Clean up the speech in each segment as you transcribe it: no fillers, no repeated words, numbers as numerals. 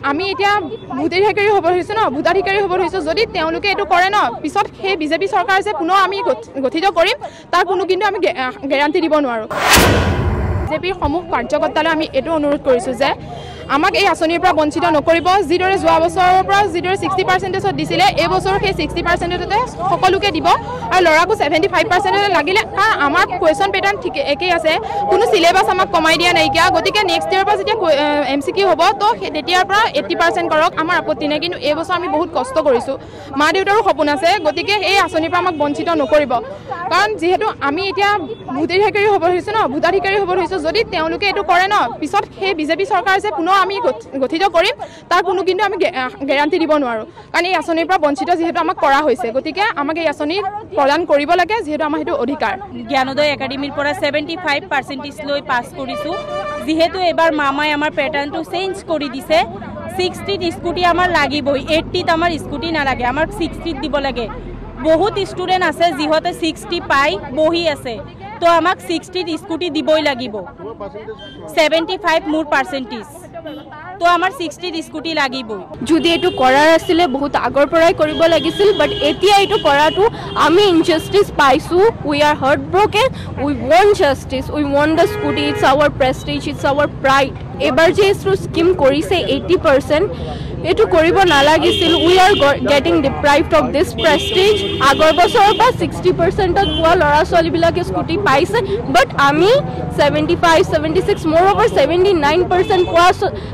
আমি এতিয়া ভোটাধিকাৰী হ'ব হৈছোঁ ন ভোটাধিকাৰী হ'ব হৈছোঁ যদি তেওঁলোকে এইটো কৰে ন পিছত সেই বিজেপি চৰকাৰ যে পুনৰ আমি গঠিত কৰিম তাৰ কোনো কিন্তু আমি গেৰাণ্টি দিব নোৱাৰোঁ বিজেপিৰ সমূহ কাৰ্যকৰ্তালৈ আমি এইটো অনুৰোধ কৰিছোঁ যে আমাক এই আঁচনিৰ পৰা বঞ্চিত নকৰিব যিদৰে যোৱা বছৰৰ পৰা যিদৰে 60% দিছিলে এই বছৰ সেই 60%তে সকলোকে দিব আৰু ল'ৰাকো 75% লাগিলে কাৰণ আমাৰ কুৱেশ্যন পেটাৰ্ণ ঠিক একেই আছে কোনো চিলেবাছ আমাক কমাই দিয়া নাইকিয়া গতিকে নেক্সট ইয়েৰৰ পৰা যেতিয়া MCQ হ'ব তো তেতিয়াৰ পৰা 80% কৰক আমাৰ আপত্তি নাই কিন্তু এই বছৰ আমি বহুত কষ্ট কৰিছোঁ মা দেউতাৰো সপোন আছে গতিকে এই আঁচনিৰ পৰা আমাক বঞ্চিত নকৰিব কাৰণ যিহেতু আমি এতিয়া ভোটাধিকাৰী হ'ব হৈছোঁ ন ভোটাধিকাৰী হ'ব হৈছোঁ যদি তেওঁলোকে এইটো কৰে ন পিছত সেই বিজেপি চৰকাৰ যে পুনৰ আমি গঠিত কৰিম তাৰ কোনো কিন্তু আমি গেৰাণ্টি দিব নোৱাৰোঁ কাৰণ এই আঁচনিৰ পৰা বঞ্চিত যিহেতু আমাক কৰা হৈছে গতিকে আমাক এই আঁচনি প্ৰদান কৰিব লাগে যিহেতু আমাৰ সেইটো অধিকাৰ জ্ঞানোদয় একাডেমীৰ পৰা 75% লৈ পাছ কৰিছোঁ যিহেতু এবাৰ মামাই আমাৰ পেটাৰ্ণটো চেঞ্জ কৰি দিছে 60 স্কুটি আমাৰ লাগিবই 80 আমাৰ স্কুটি নালাগে আমাৰ 60 দিব লাগে বহুত ষ্টুডেণ্ট আছে যিহঁতে 60 পাই বহি আছে তো আমাক 60 স্কুটি দিবই লাগিব 75 মোৰ পাৰ্চেণ্টেজ তো আমাৰ 60 স্কুটি লাগিবই যদি এইটো কৰাৰ আছিলে বহুত আগৰ পৰাই কৰিব লাগিছিল বাট এতিয়া এইটো কৰাটো আমি ইনজাস্টিস পাইছোঁ we are heart broken we want justice we want the scooty it's our prestige it's our pride এবাৰ যে এইটো স্কিম কৰিছে 80% এইটো কৰিব নালাগিছিল we are getting deprived of this prestige আগৰ বছৰৰ পৰা 60%ত পোৱা ল'ৰা ছোৱালীবিলাকে স্কুটি পাইছে বাট আমি 75 76 মোৰ ওভাৰ 79% পোৱা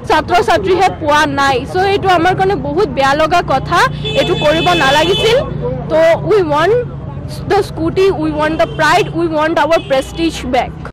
ছাত্ৰ ছাত্ৰীহে পোৱা নাই চ' এইটো আমাৰ কাৰণে বহুত বেয়া লগা কথা এইটো কৰিব নালাগিছিল তো we want the scooty we want the pride we want our prestige back